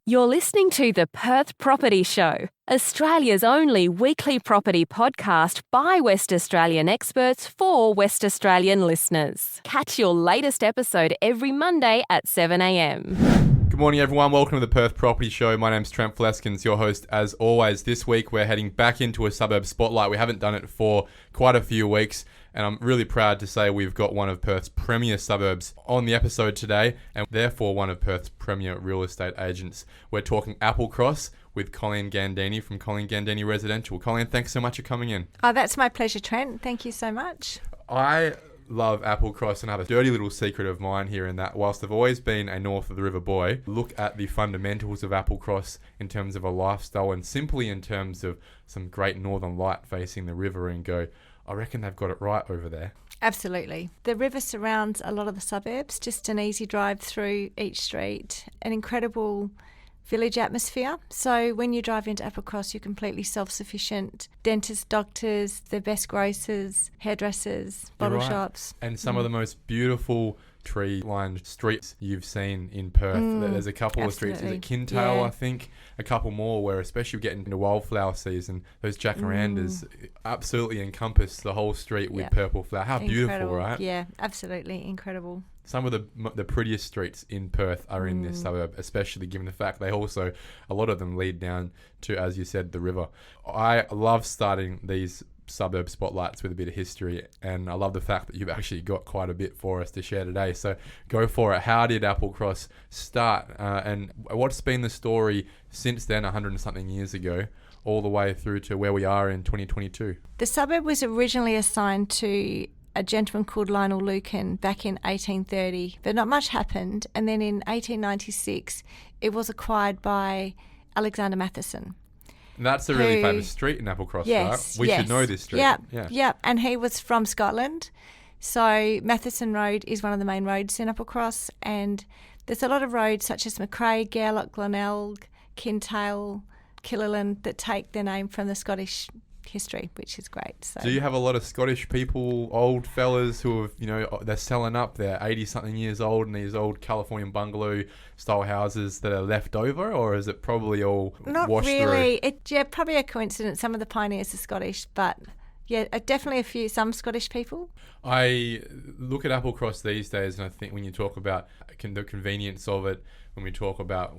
You're listening to the Perth Property Show, Australia's only weekly property podcast by West Australian experts for West Australian listeners. Catch your latest episode every Monday at 7 a.m. Good morning, everyone. Welcome to the Perth Property Show. My name's Trent Fleskens, your host as always. This week, we're heading back into a Suburb Spotlight. We haven't done it for quite a few weeks, and I'm really proud to say we've got one of Perth's premier suburbs on the episode today, and therefore one of Perth's premier real estate agents. We're talking Applecross with Colleen Gandini from Colleen Gandini Residential. Colleen, thanks so much for coming in. Oh, that's my pleasure, Trent. Thank you so much. I love Applecross, and I have a dirty little secret of mine here in that whilst I've always been a north of the river boy, look at the fundamentals of Applecross in terms of a lifestyle and simply in terms of some great northern light facing the river and go, I reckon they've got it right over there. Absolutely. The river surrounds a lot of the suburbs, just an easy drive through each street, an incredible village atmosphere. So when you drive into Applecross, you're completely self-sufficient. Dentists, doctors, the best grocers, hairdressers, bottle shops. And some of the most beautiful tree-lined streets you've seen in Perth. There's a couple of streets, is it Kintail, I think, a couple more where especially getting into wildflower season, those jacarandas absolutely encompass the whole street with purple flower. How beautiful, right? Yeah, absolutely incredible. Some of the prettiest streets in Perth are in this suburb, especially given the fact they also, a lot of them lead down to, as you said, the river. I love starting these suburb spotlights with a bit of history, and I love the fact that you've actually got quite a bit for us to share today. So go for it. How did Applecross start, and what's been the story since then, 100 and something years ago, all the way through to where we are in 2022? The suburb was originally assigned to a gentleman called Lionel Lucan back in 1830, but not much happened. And then in 1896, it was acquired by Alexander Matheson. And that's a really famous street in Applecross, right? We should know this street. Yeah. And he was from Scotland. So Matheson Road is one of the main roads in Applecross. And there's a lot of roads such as Macrae, Gairloch, Glenelg, Kintail, Killillan that take their name from the Scottish history, which is great. So do you have a lot of Scottish people, old fellas who have, they're selling up, they're 80 something years old in these old Californian bungalow style houses that are left over, or is it probably all not washed really through? Probably a coincidence. Some of the pioneers are Scottish, but definitely some Scottish people. I look at Applecross these days, and I think when you talk about the convenience of it, when we talk about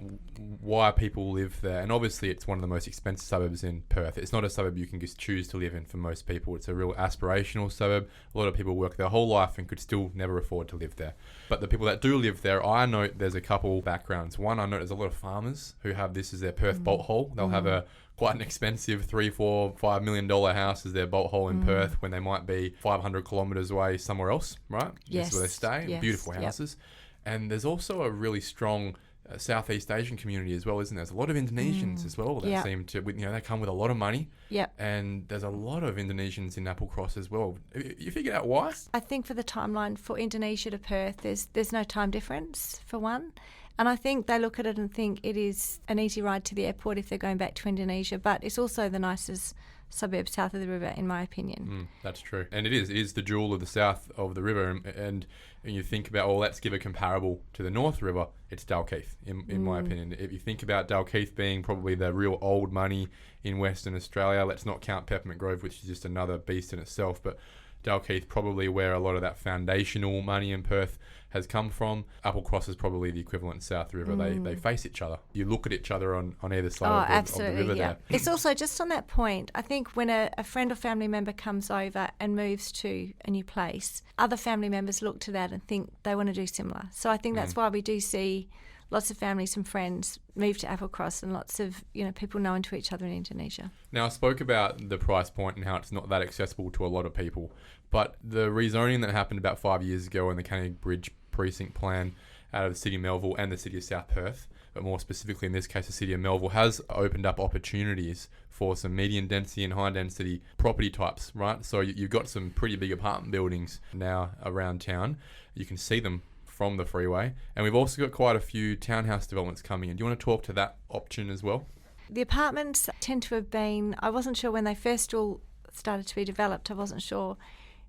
why people live there, and obviously it's one of the most expensive suburbs in Perth. It's not a suburb you can just choose to live in for most people. It's a real aspirational suburb. A lot of people work their whole life and could still never afford to live there. But the people that do live there, I note there's a couple backgrounds. One, I note there's a lot of farmers who have this as their Perth bolt hole. They'll have quite an expensive $3, $4, $5 million house as their bolt hole in Perth when they might be 500 kilometres away somewhere else, right? Yes. That's where they stay. Yes. Beautiful houses. And there's also a really strong Southeast Asian community as well, isn't there? There's a lot of Indonesians as well that seem to, they come with a lot of money. Yeah. And there's a lot of Indonesians in Applecross as well. You figured out why? I think for the timeline for Indonesia to Perth, there's no time difference for one. And I think they look at it and think it is an easy ride to the airport if they're going back to Indonesia, but it's also the nicest suburb south of the river, in my opinion. That's true. And it is the jewel of the south of the river. And you think about, let's give a comparable to the North River, it's Dalkeith, in my opinion. If you think about Dalkeith being probably the real old money in Western Australia, let's not count Peppermint Grove, which is just another beast in itself, but Dalkeith probably where a lot of that foundational money in Perth has come from. Applecross is probably the equivalent south river. They face each other. You look at each other on either side of the river there. It's also just on that point, I think when a friend or family member comes over and moves to a new place, other family members look to that and think they want to do similar. So I think that's why we do see lots of families and friends move to Applecross and lots of people known to each other in Indonesia. Now, I spoke about the price point and how it's not that accessible to a lot of people, but the rezoning that happened about 5 years ago in the Canning Bridge precinct plan out of the City of Melville and the City of South Perth, but more specifically in this case the City of Melville, has opened up opportunities for some medium density and high density property types, right? So you've got some pretty big apartment buildings now around town. You can see them from the freeway, and we've also got quite a few townhouse developments coming in. Do you want to talk to that option as well? The apartments tend to have been, I wasn't sure when they first all started to be developed, I wasn't sure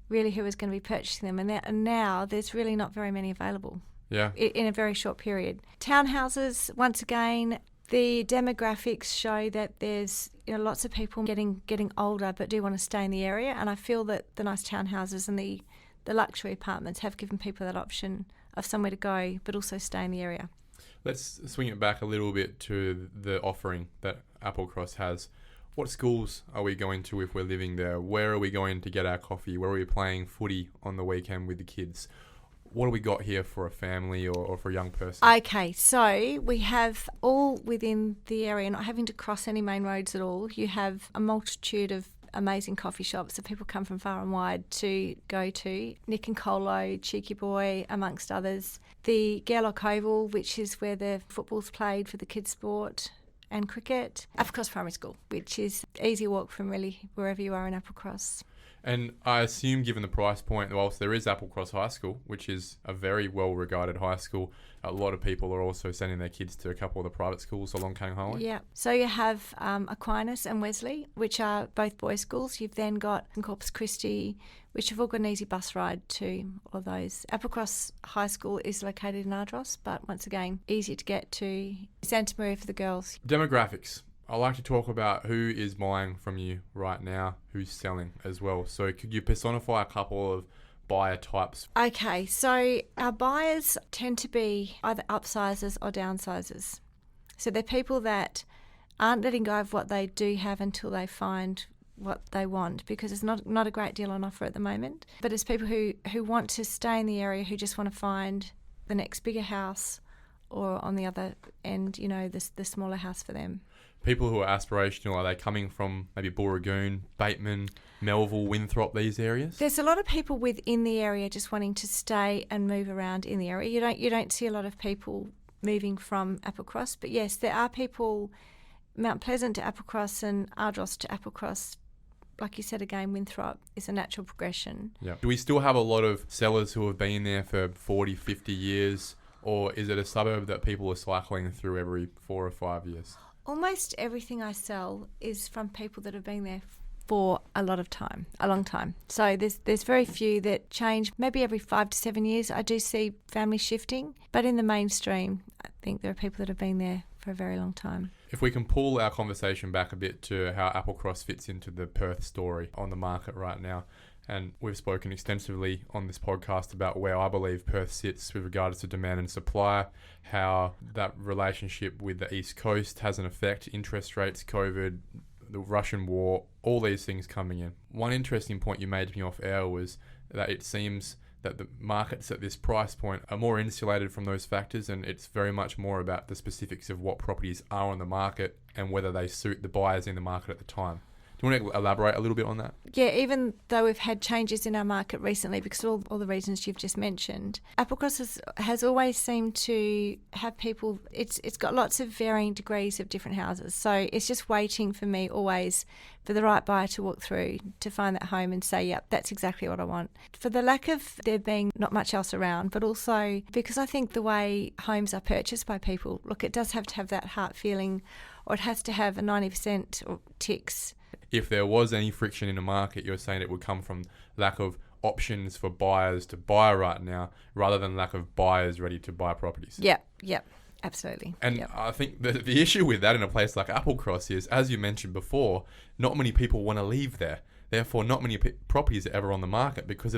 really who was going to be purchasing them, and now there's really not very many available. Yeah. In a very short period. Townhouses, once again, The demographics show that there's lots of people getting older but do want to stay in the area, and I feel that the nice townhouses and the luxury apartments have given people that option of somewhere to go but also stay in the area. Let's swing it back a little bit to the offering that Applecross has. What schools are we going to if we're living there? Where are we going to get our coffee? Where are we playing footy on the weekend with the kids? What do we got here for a family or for a young person? Okay, so we have all within the area, not having to cross any main roads at all. You have a multitude of amazing coffee shops that people come from far and wide to go to. Nick and Colo, Cheeky Boy, amongst others. The Gairloch Oval, which is where the football's played for the kids' sport and cricket. Applecross Primary School, which is easy walk from really wherever you are in Applecross. And I assume, given the price point, whilst there is Applecross High School, which is a very well-regarded high school, a lot of people are also sending their kids to a couple of the private schools along Kang Highway. Yeah. So you have Aquinas and Wesley, which are both boys' schools. You've then got Corpus Christi, which have all got an easy bus ride to all those. Applecross High School is located in Ardross, but once again, easy to get to. Santa Maria for the girls. Demographics. I like to talk about who is buying from you right now, who's selling as well. So could you personify a couple of buyer types? Okay, so our buyers tend to be either upsizers or downsizers. So they're people that aren't letting go of what they do have until they find what they want, because there's not a great deal on offer at the moment. But it's people who want to stay in the area, who just want to find the next bigger house, or on the other end, the smaller house for them. People who are aspirational, are they coming from maybe Booragoon, Bateman, Melville, Winthrop, these areas? There's a lot of people within the area just wanting to stay and move around in the area. You don't see a lot of people moving from Applecross, but yes, there are people Mount Pleasant to Applecross and Ardross to Applecross. Like you said again, Winthrop is a natural progression. Yeah. Do we still have a lot of sellers who have been there for 40, 50 years, or is it a suburb that people are cycling through every 4 or 5 years? Almost everything I sell is from people that have been there for a long time. So there's very few that change. Maybe every 5 to 7 years I do see families shifting, but in the mainstream I think there are people that have been there for a very long time. If we can pull our conversation back a bit to how Applecross fits into the Perth story on the market right now, and we've spoken extensively on this podcast about where I believe Perth sits with regards to demand and supply, how that relationship with the East Coast has an effect, interest rates, COVID, the Russian war, all these things coming in. One interesting point you made to me off air was that it seems that the markets at this price point are more insulated from those factors, and it's very much more about the specifics of what properties are on the market and whether they suit the buyers in the market at the time. Do you want to elaborate a little bit on that? Yeah, even though we've had changes in our market recently because of all the reasons you've just mentioned, Applecross has always seemed to have people, it's got lots of varying degrees of different houses. So it's just waiting for me always for the right buyer to walk through to find that home and say, yep, that's exactly what I want. For the lack of there being not much else around, but also because I think the way homes are purchased by people, look, it does have to have that heart feeling, or it has to have a 90% or ticks. If there was any friction in the market, you're saying it would come from lack of options for buyers to buy right now rather than lack of buyers ready to buy properties. Yep, absolutely. And I think the issue with that in a place like Applecross is, as you mentioned before, not many people want to leave there. Therefore, not many properties are ever on the market because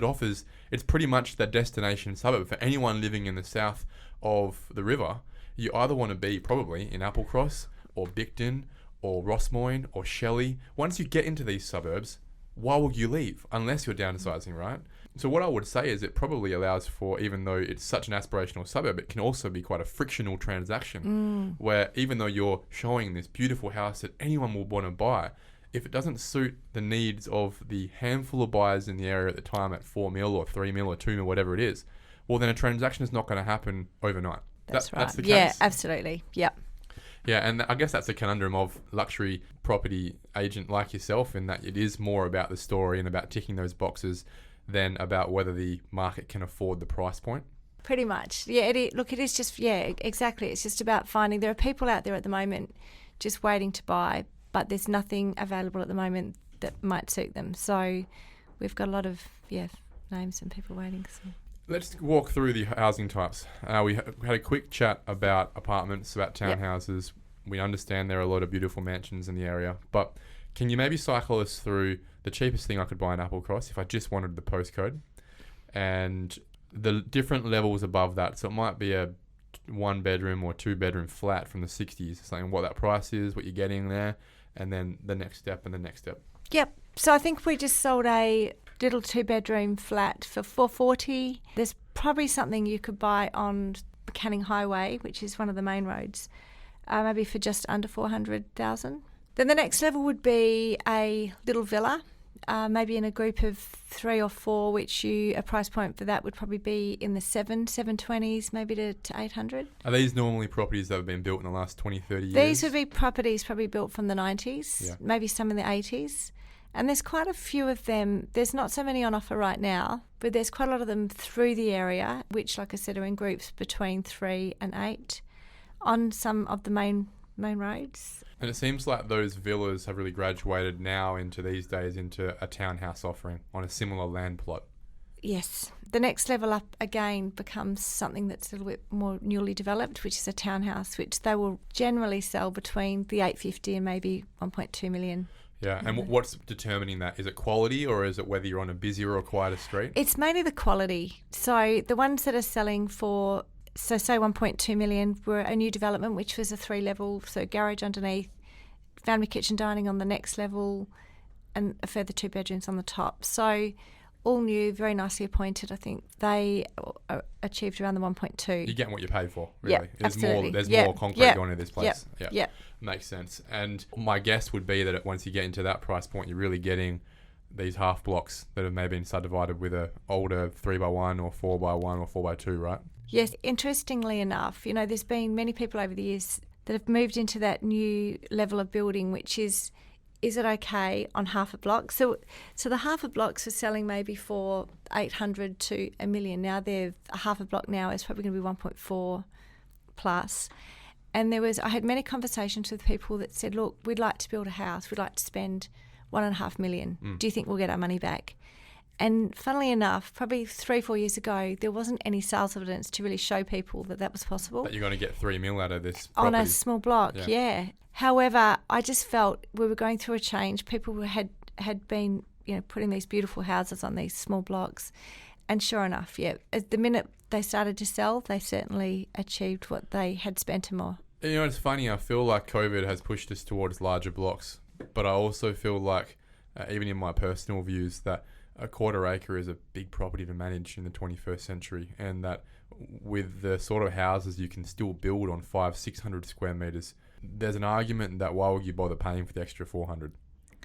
it's pretty much the destination suburb. For anyone living in the south of the river, you either want to be probably in Applecross or Bicton or Rossmoyne or Shelley. Once you get into these suburbs, why would you leave? Unless you're downsizing, right? So what I would say is it probably allows for, even though it's such an aspirational suburb, it can also be quite a frictional transaction where even though you're showing this beautiful house that anyone will want to buy, if it doesn't suit the needs of the handful of buyers in the area at the time at 4 mil or 3 mil or 2 mil, whatever it is, well then a transaction is not going to happen overnight. That's right. That's the case. Yeah, absolutely. Yep. Yeah, and I guess that's a conundrum of luxury property agent like yourself, in that it is more about the story and about ticking those boxes than about whether the market can afford the price point. Pretty much. Yeah, it is just, exactly. It's just about finding, there are people out there at the moment just waiting to buy, but there's nothing available at the moment that might suit them. So we've got a lot of, names and people waiting. So. Let's walk through the housing types. We had a quick chat about apartments, about townhouses. We understand there are a lot of beautiful mansions in the area, but can you maybe cycle us through the cheapest thing I could buy in Applecross if I just wanted the postcode and the different levels above that? So it might be a 1-bedroom or 2-bedroom flat from the 60s, saying what that price is, what you're getting there, and then the next step and the next step. Yep. So I think we just sold a little 2-bedroom flat for $440. There's probably something you could buy on the Canning Highway, which is one of the main roads, maybe for just under $400,000. Then the next level would be a little villa, maybe in a group of 3 or 4, which a price point for that would probably be in the 720s, maybe to 800. Are these normally properties that have been built in the last 20, 30 years? These would be properties probably built from the 90s, Yeah. maybe some in the 80s. And there's quite a few of them. There's not so many on offer right now, but there's quite a lot of them through the area, which, like I said, are in groups between 3 and 8 on some of the main roads. And it seems like those villas have really graduated now into these days into a townhouse offering on a similar land plot. Yes. The next level up again becomes something that's a little bit more newly developed, which is a townhouse, which they will generally sell between the $850 and maybe $1.2 million. Yeah, and what's determining that? Is it quality or is it whether you're on a busier or quieter street? It's mainly the quality. So the ones that are selling for, so say $1.2 million, were a new development, which was a 3-level, so garage underneath, family kitchen dining on the next level, and a further 2 bedrooms on the top. So all new, very nicely appointed. I think they achieved around the 1.2. You're getting what you paid for, really. Yep, absolutely. There's Yep, more concrete yep, going into this place. Yep. Makes sense. And my guess would be that once you get into that price point, you're really getting these half blocks that have maybe been subdivided with a older 3x1 or 4x1 or 4x2, right? Yes, interestingly enough, there's been many people over the years that have moved into that new level of building, which is it okay on half a block? So the half a blocks are selling maybe for 800 to $1 million. Now a half a block now is probably going to be 1.4 plus. And I had many conversations with people that said, look, we'd like to build a house. We'd like to spend $1.5 million. Do you think we'll get our money back? And funnily enough, probably 3-4 years ago, there wasn't any sales evidence to really show people that was possible. That you're going to get $3 million out of this property. On a small block, yeah. However, I just felt we were going through a change. People had been, putting these beautiful houses on these small blocks. And sure enough, at the minute they started to sell, they certainly achieved what they had spent and more. It's funny. I feel like COVID has pushed us towards larger blocks. But I also feel like, even in my personal views, that a quarter acre is a big property to manage in the 21st century, and that with the sort of houses you can still build on 500-600 square meters, there's an argument that why would you bother paying for the extra 400,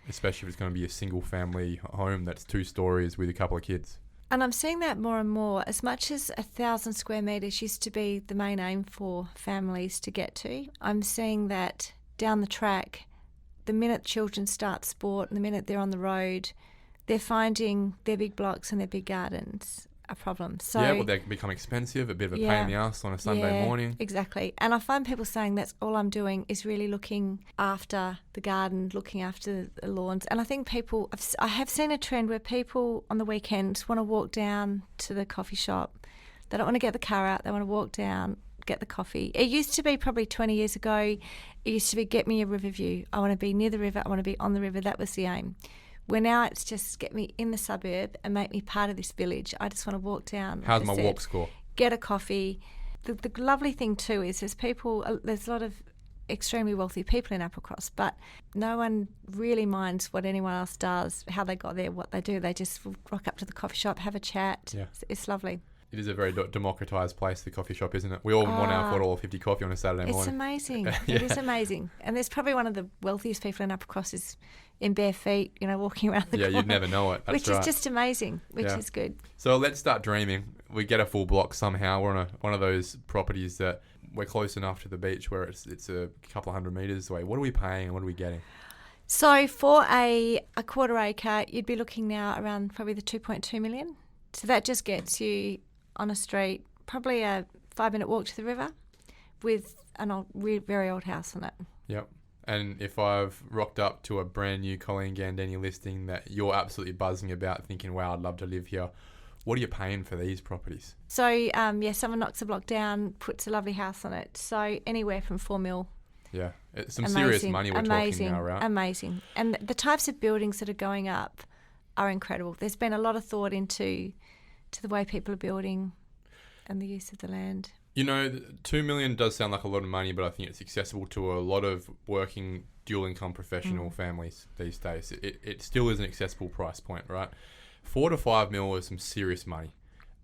especially if it's going to be a single family home that's 2 stories with a couple of kids. And I'm seeing that more and more. As much as 1,000 square metres used to be the main aim for families to get to, I'm seeing that down the track, the minute children start sport and the minute they're on the road, they're finding their big blocks and their big gardens a problem. So they can become expensive, a bit of a pain in the ass on a Sunday morning. Exactly. And I find people saying that's all I'm doing is really looking after the garden, looking after the lawns. And I think I have seen a trend where people on the weekends want to walk down to the coffee shop. They don't want to get the car out. They want to walk down, get the coffee. It used to be probably 20 years ago, it used to be get me a river view. I want to be near the river. I want to be on the river. That was the aim. Where now it's just get me in the suburb and make me part of this village. I just want to walk down. How's my walk score? Get a coffee. The lovely thing too is there's a lot of extremely wealthy people in Applecross, but no one really minds what anyone else does, how they got there, what they do. They just rock up to the coffee shop, have a chat. Yeah. It's lovely. It is a very democratised place, the coffee shop, isn't it? We all want our $4.50 coffee on a Saturday morning. It's amazing. It is amazing. And there's probably one of the wealthiest people in Applecross is in bare feet, walking around the corner. Yeah, you'd never know it. That's which is just amazing, which is good. So let's start dreaming. We get a full block somehow. We're on one of those properties that we're close enough to the beach where it's a couple of 100 metres away. What are we paying and what are we getting? So for a quarter acre, you'd be looking now around probably the 2.2 million. So that just gets you on a street, probably a 5-minute walk to the river with an very old house on it. Yep. And if I've rocked up to a brand new Colleen Gandini listing that you're absolutely buzzing about, thinking, wow, I'd love to live here, what are you paying for these properties? So, someone knocks a block down, puts a lovely house on it. So anywhere from $4 million Yeah. It's some serious money we're talking now, right? Amazing. And the types of buildings that are going up are incredible. There's been a lot of thought into the way people are building and the use of the land. You know, $2 million does sound like a lot of money, but I think it's accessible to a lot of working dual income professional families these days. It still is an accessible price point, right? $4 to $5 million is some serious money.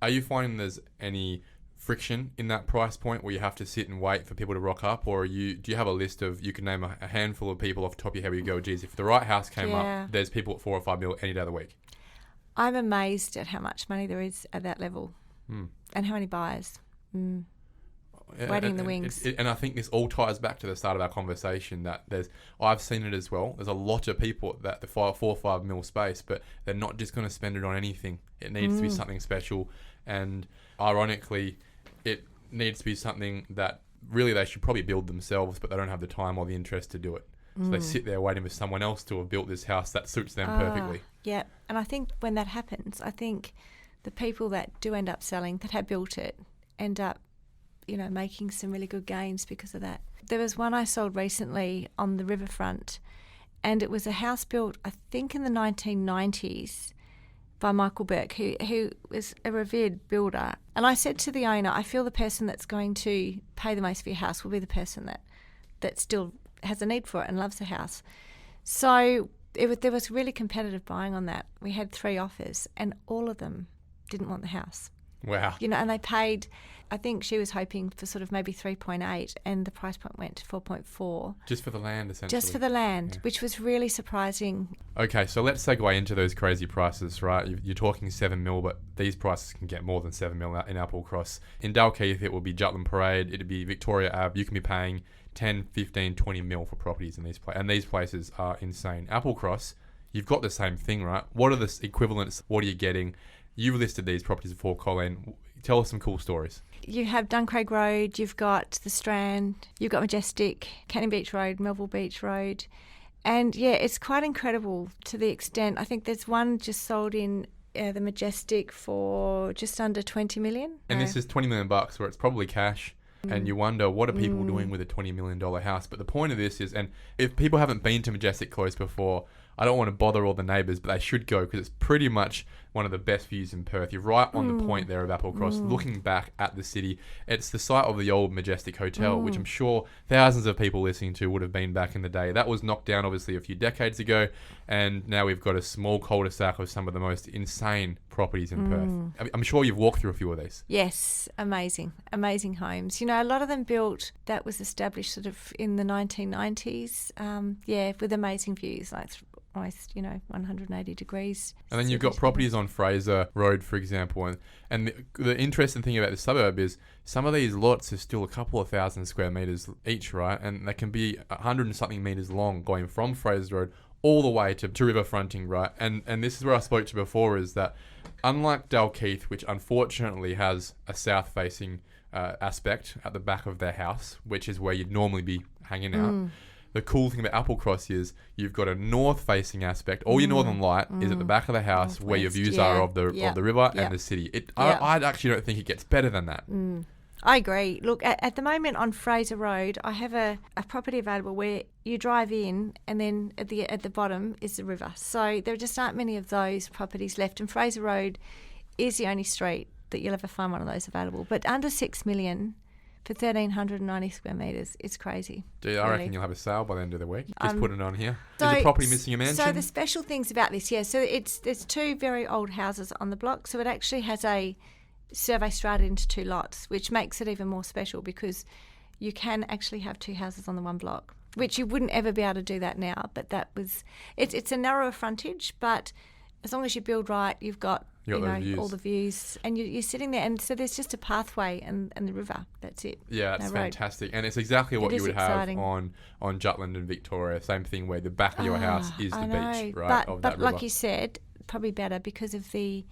Are you finding there's any friction in that price point where you have to sit and wait for people to rock up, or do you have a list of, you can name a handful of people off the top of your head where you go, geez, if the right house came up, there's people at $4 or $5 million any day of the week? I'm amazed at how much money there is at that level and how many buyers. Waiting in the wings. And I think this all ties back to the start of our conversation that I've seen it as well. There's a lot of people at the $4 or $5 million space, but they're not just going to spend it on anything. It needs to be something special. And ironically, it needs to be something that really they should probably build themselves, but they don't have the time or the interest to do it. So they sit there waiting for someone else to have built this house that suits them perfectly. Yeah. And I think when that happens, I think the people that do end up selling, that have built it, end up making some really good gains because of that. There was one I sold recently on the riverfront, and it was a house built, I think, in the 1990s by Michael Burke, who was a revered builder. And I said to the owner, I feel the person that's going to pay the most for your house will be the person that still has a need for it and loves the house. So there was really competitive buying on that. We had 3 offers, and all of them didn't want the house. Wow. And they paid, I think she was hoping for sort of maybe 3.8, and the price point went to 4.4. Just for the land, essentially. Just for the land, which was really surprising. Okay, so let's segue into those crazy prices, right? You're talking $7 million, but these prices can get more than $7 million in Applecross. In Dalkeith, it will be Jutland Parade, it'd be Victoria Ave. You can be paying 10, 15, 20 mil for properties in these places, and these places are insane. Applecross, you've got the same thing, right? What are the equivalents? What are you getting? You've listed these properties before, Colleen. Tell us some cool stories. You have Duncraig Road, you've got the Strand, you've got Majestic, Canning Beach Road, Melville Beach Road. And yeah, it's quite incredible to the extent, I think there's one just sold in the Majestic for just under 20 million. And this is $20 million where it's probably cash. And you wonder, what are people doing with a $20 million house? But the point of this is, and if people haven't been to Majestic Close before, I don't want to bother all the neighbours, but they should go because it's pretty much one of the best views in Perth. You're right on the point there of Applecross, looking back at the city. It's the site of the old Majestic Hotel, which I'm sure thousands of people listening to would have been back in the day. That was knocked down, obviously, a few decades ago, and now we've got a small cul-de-sac of some of the most insane properties in Perth. I'm sure you've walked through a few of these. Yes, amazing homes. A lot of them built, that was established sort of in the 1990s, with amazing views, like almost 180 degrees. And then you've got properties on Fraser Road, for example, and the interesting thing about the suburb is some of these lots are still a couple of thousand square metres each, right? And they can be 100 and something metres long, going from Fraser Road all the way to river fronting, right? And this is where I spoke to before, is that unlike Dalkeith, which unfortunately has a south-facing aspect at the back of their house, which is where you'd normally be hanging out, the cool thing about Applecross is you've got a north-facing aspect. All your northern light is at the back of the house, where your views are of the river and the city. I actually don't think it gets better than that. I agree. Look, at the moment on Fraser Road, I have a property available where you drive in, and then at the bottom is the river. So there just aren't many of those properties left, and Fraser Road is the only street that you'll ever find one of those available. But under $6 million for 1,390 square metres, it's crazy. Dude, I reckon you'll have a sale by the end of the week. Just put it on here. Is the property missing a mansion? So the special things about this, so there's 2 very old houses on the block, so it actually has a survey strata into 2 lots, which makes it even more special because you can actually have 2 houses on the one block, which you wouldn't ever be able to do that now. But it's a narrower frontage, but as long as you build right, you've got all the views, and you're sitting there, and so there's just a pathway and the river. That's it. Yeah, it's fantastic, and it's exactly what you would have on Jutland and Victoria. Same thing, where the back of your house is the beach, right? But like you said, probably better because of the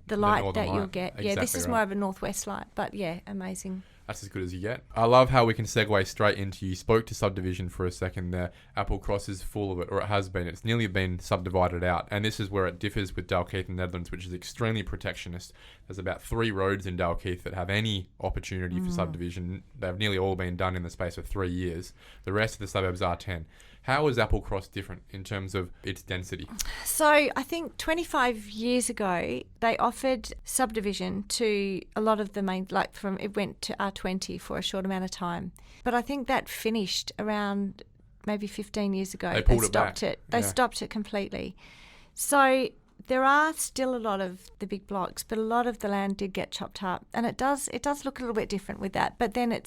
light that you'll get. Exactly, this is more of a northwest light, but amazing. that's as good as you get. I love how we can segue straight into, you spoke to subdivision for a second there. Applecross is full of it, or it has been. It's nearly been subdivided out. And this is where it differs with Dalkeith and Netherlands, which is extremely protectionist. There's about 3 roads in Dalkeith that have any opportunity for subdivision. They've nearly all been done in the space of 3 years. The rest of the suburbs are 10. How is Applecross different in terms of its density? So I think 25 years ago, they offered subdivision to a lot of the main, like it went to R20 for a short amount of time. But I think that finished around maybe 15 years ago. They pulled stopped it back. They stopped it completely. So there are still a lot of the big blocks, but a lot of the land did get chopped up. And it does look a little bit different with that. But then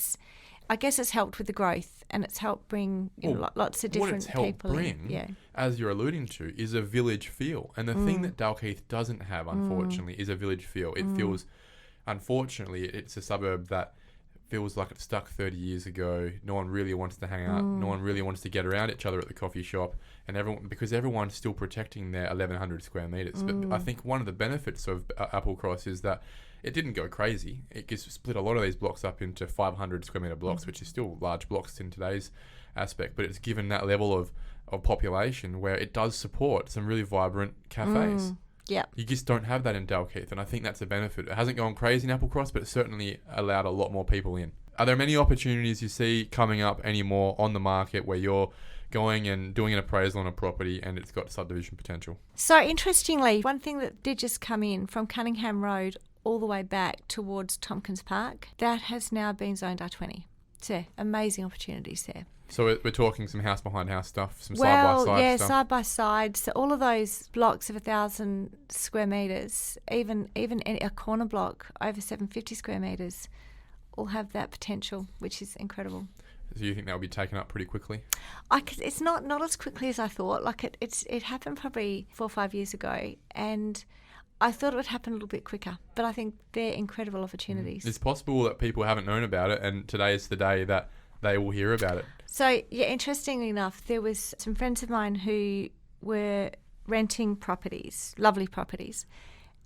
I guess it's helped with the growth, and it's helped bring lots of different people in. What it's helped bring, as you're alluding to, is a village feel. And the thing that Dalkeith doesn't have, unfortunately, is a village feel. It feels, unfortunately, it's a suburb that feels like it's stuck 30 years ago. No one really wants to hang out. No one really wants to get around each other at the coffee shop. And because everyone's still protecting their 1,100 square metres. But I think one of the benefits of Applecross is that it didn't go crazy. It just split a lot of these blocks up into 500 square metre blocks, which is still large blocks in today's aspect. But it's given that level of population where it does support some really vibrant cafes. Yeah. You just don't have that in Dalkeith, and I think that's a benefit. It hasn't gone crazy in Applecross, but it certainly allowed a lot more people in. Are there many opportunities you see coming up anymore on the market where you're going and doing an appraisal on a property and it's got subdivision potential? So interestingly, one thing that did just come in from Cunningham Road all the way back towards Tompkins Park, that has now been zoned R20. So amazing opportunities there. So we're talking some house behind house stuff, some side-by-side stuff? Yeah, side-by-side. So all of those blocks of 1,000 square metres, even a corner block over 750 square metres, all have that potential, which is incredible. So you think that will be taken up pretty quickly? It's not as quickly as I thought. Like it happened probably 4 or 5 years ago, and I thought it would happen a little bit quicker, but I think they're incredible opportunities. It's possible that people haven't known about it, and today is the day that they will hear about it. So, yeah, interestingly enough, there was some friends of mine who were renting properties, lovely properties,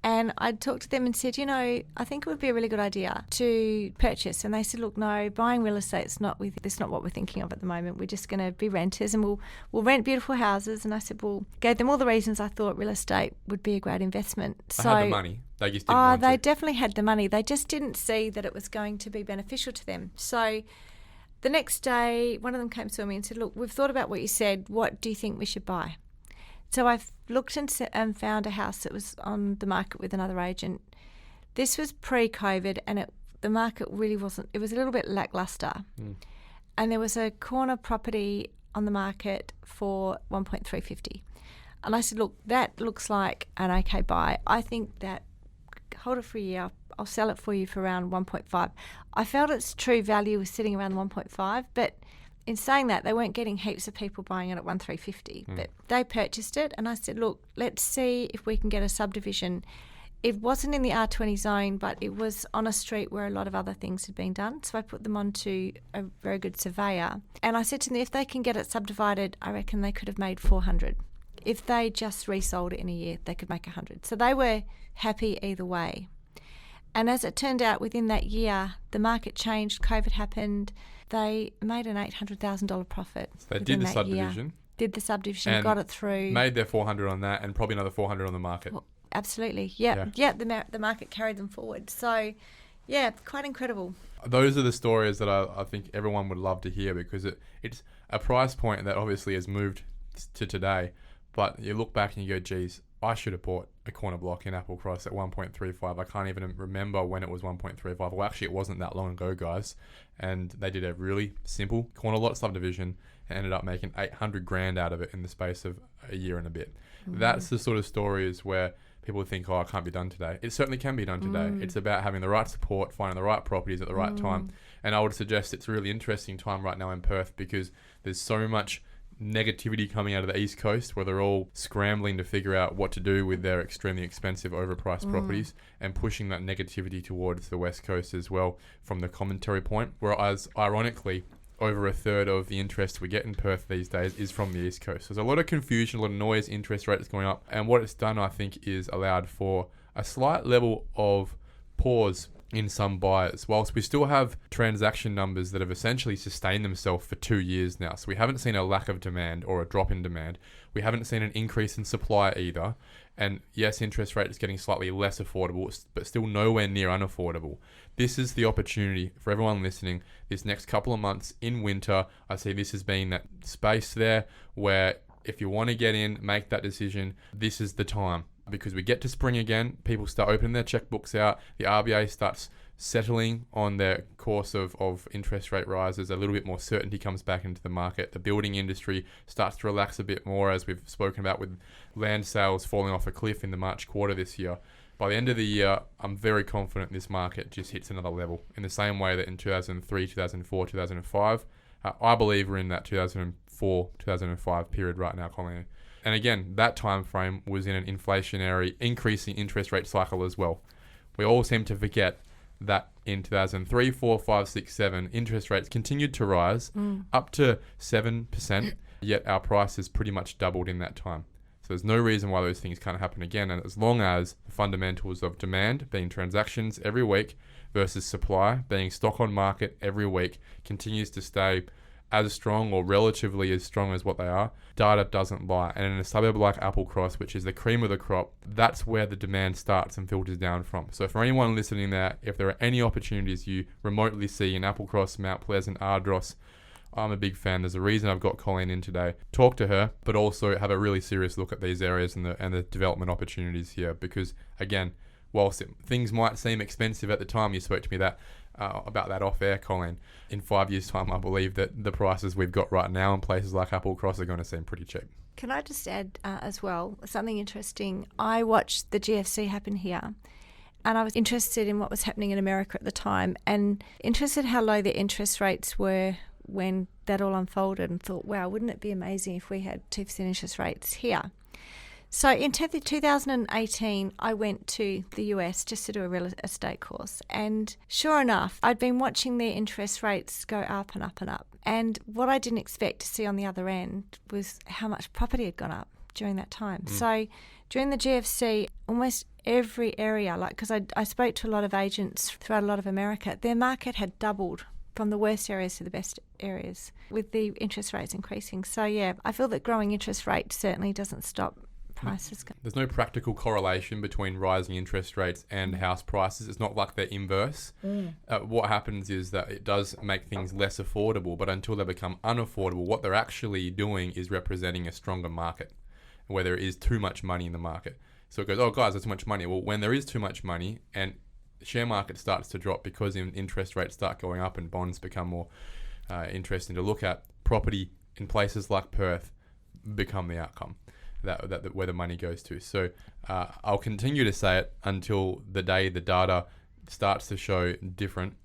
and I talked to them and said, I think it would be a really good idea to purchase. And they said, look, no, buying real estate is not what we're thinking of at the moment. We're just going to be renters, and we'll rent beautiful houses. And I said, well, gave them all the reasons I thought real estate would be a great investment. They had the money. They just didn't want to. They definitely had the money. They just didn't see that it was going to be beneficial to them. So the next day, one of them came to me and said, look, we've thought about what you said. What do you think we should buy? So I've looked and found a house that was on the market with another agent. This was pre-COVID, and the market really wasn't. It was a little bit lackluster. And there was a corner property on the market for 1.350. And I said, look, that looks like an okay buy. I think that, hold it for a year, I'll sell it for you for around 1.5. I felt its true value was sitting around 1.5, but in saying that, they weren't getting heaps of people buying it at 1.350. But they purchased it, and I said, look, let's see if we can get a subdivision. It wasn't in the R20 zone, but it was on a street where a lot of other things had been done. So I put them on to a very good surveyor. And I said to them, if they can get it subdivided, I reckon they could have made 400. If they just resold it in a year, they could make 100. So they were happy either way. And as it turned out, within that year, the market changed, COVID happened. They made an $800,000 profit. So they did the subdivision. Did the subdivision, got it through. Made their 400 on that, and probably another 400 on the market. Well, absolutely, yeah. The market carried them forward. So, yeah, quite incredible. Those are the stories that I think everyone would love to hear, because it's a price point that obviously has moved to today. But you look back and you go, geez, I should have bought a corner block in Applecross at 1.35. I can't even remember when it was 1.35. Well, actually, it wasn't that long ago, guys. And they did a really simple corner lot subdivision and ended up making $800,000 out of it in the space of a year and a bit. That's the sort of stories where people think, it can't be done today. It certainly can be done today. It's about having the right support, finding the right properties at the right time. And I would suggest it's a really interesting time right now in Perth, because there's so much negativity coming out of the East Coast, where they're all scrambling to figure out what to do with their extremely expensive overpriced properties, and pushing that negativity towards the West Coast as well from the commentary point. Whereas, ironically, over a third of the interest we get in Perth these days is from the East Coast. There's a lot of confusion, a lot of noise, interest rates going up. And what it's done, I think, is allowed for a slight level of pause in some buyers. Whilst we still have transaction numbers that have essentially sustained themselves for 2 years now. So we haven't seen a lack of demand or a drop in demand. We haven't seen an increase in supply either. And yes, interest rate is getting slightly less affordable, but still nowhere near unaffordable. This is the opportunity for everyone listening this next couple of months in winter. I see this as being that space there where if you want to get in, make that decision, this is the time. Because we get to spring again, people start opening their checkbooks out, the RBA starts settling on their course of interest rate rises, a little bit more certainty comes back into the market, the building industry starts to relax a bit more, as we've spoken about with land sales falling off a cliff in the March quarter this year. By the end of the year, I'm very confident this market just hits another level, in the same way that in 2003, 2004, 2005, I believe we're in that 2004, 2005 period right now, Colleen. And again, that time frame was in an inflationary, increasing interest rate cycle as well. We all seem to forget that in 2003, 4, 5, 6, 7, interest rates continued to rise up to 7%, yet our prices pretty much doubled in that time. So there's no reason why those things can't happen again. And as long as the fundamentals of demand, being transactions every week, versus supply, being stock on market every week, continues to stay as strong or relatively as strong as what they are, data doesn't lie. And in a suburb like Applecross, which is the cream of the crop, that's where the demand starts and filters down from. So for anyone listening there, if there are any opportunities you remotely see in Applecross, Mount Pleasant, Ardross, I'm a big fan. There's a reason I've got Colleen in today. Talk to her, but also have a really serious look at these areas and the development opportunities here. Because again, whilst things might seem expensive at the time, you spoke to me about that off air, Colleen. In 5 years' time, I believe that the prices we've got right now in places like Applecross are going to seem pretty cheap. Can I just add as well something interesting? I watched the GFC happen here, and I was interested in what was happening in America at the time, and interested how low the interest rates were when that all unfolded, and thought, wow, wouldn't it be amazing if we had 2% interest rates here? So in 2018, I went to the US just to do a real estate course. And sure enough, I'd been watching their interest rates go up and up and up. And what I didn't expect to see on the other end was how much property had gone up during that time. So during the GFC, almost every area, because I spoke to a lot of agents throughout a lot of America, their market had doubled from the worst areas to the best areas with the interest rates increasing. So yeah, I feel that growing interest rate certainly doesn't stop prices. There's no practical correlation between rising interest rates and house prices. It's not like they're inverse. What happens is that it does make things less affordable, but until they become unaffordable, what they're actually doing is representing a stronger market where there is too much money in the market. So it goes, oh guys, there's too much money. Well, when there is too much money and the share market starts to drop because interest rates start going up and bonds become more interesting to look at, property in places like Perth become the outcome. That where the money goes to. So I'll continue to say it until the day the data starts to show different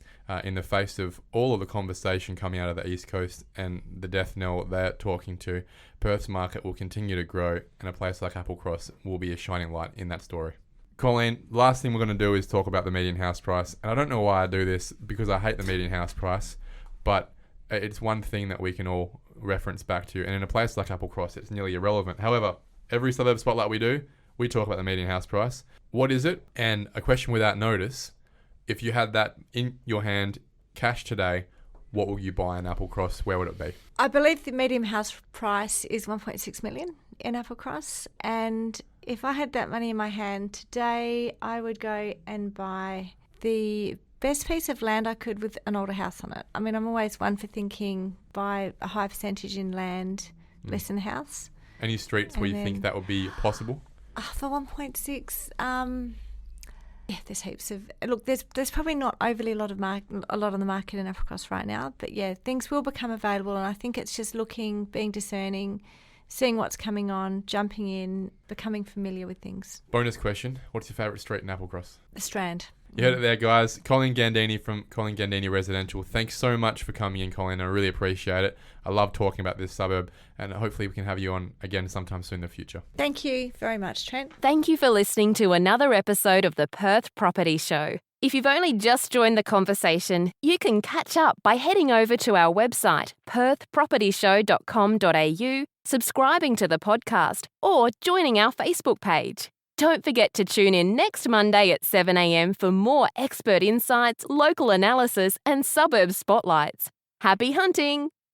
in the face of all of the conversation coming out of the East Coast and the death knell they're talking to. Perth's market will continue to grow, and a place like Applecross will be a shining light in that story. Colleen, last thing we're going to do is talk about the median house price. And I don't know why I do this, because I hate the median house price, but it's one thing that we can all reference back to. And in a place like Applecross, it's nearly irrelevant. However, every Suburb Spotlight we do, we talk about the median house price. What is it? And a question without notice, if you had that in your hand, cash today, what will you buy in Applecross? Where would it be? I believe the median house price is 1.6 million in Applecross. And if I had that money in my hand today, I would go and buy the best piece of land I could with an older house on it. I mean, I'm always one for thinking buy a high percentage in land, less in the house. Any streets where you think that would be possible? For 1.6, yeah, there's heaps of. Look, there's probably not overly a lot on the market in Applecross right now, but yeah, things will become available, and I think it's just looking, being discerning, seeing what's coming on, jumping in, becoming familiar with things. Bonus question: what's your favourite street in Applecross? The Strand. You heard it there, guys. Colleen Gandini from Colleen Gandini Residential. Thanks so much for coming in, Colleen. I really appreciate it. I love talking about this suburb, and hopefully we can have you on again sometime soon in the future. Thank you very much, Trent. Thank you for listening to another episode of the Perth Property Show. If you've only just joined the conversation, you can catch up by heading over to our website, perthpropertyshow.com.au, subscribing to the podcast, or joining our Facebook page. Don't forget to tune in next Monday at 7 a.m. for more expert insights, local analysis, and suburb spotlights. Happy hunting!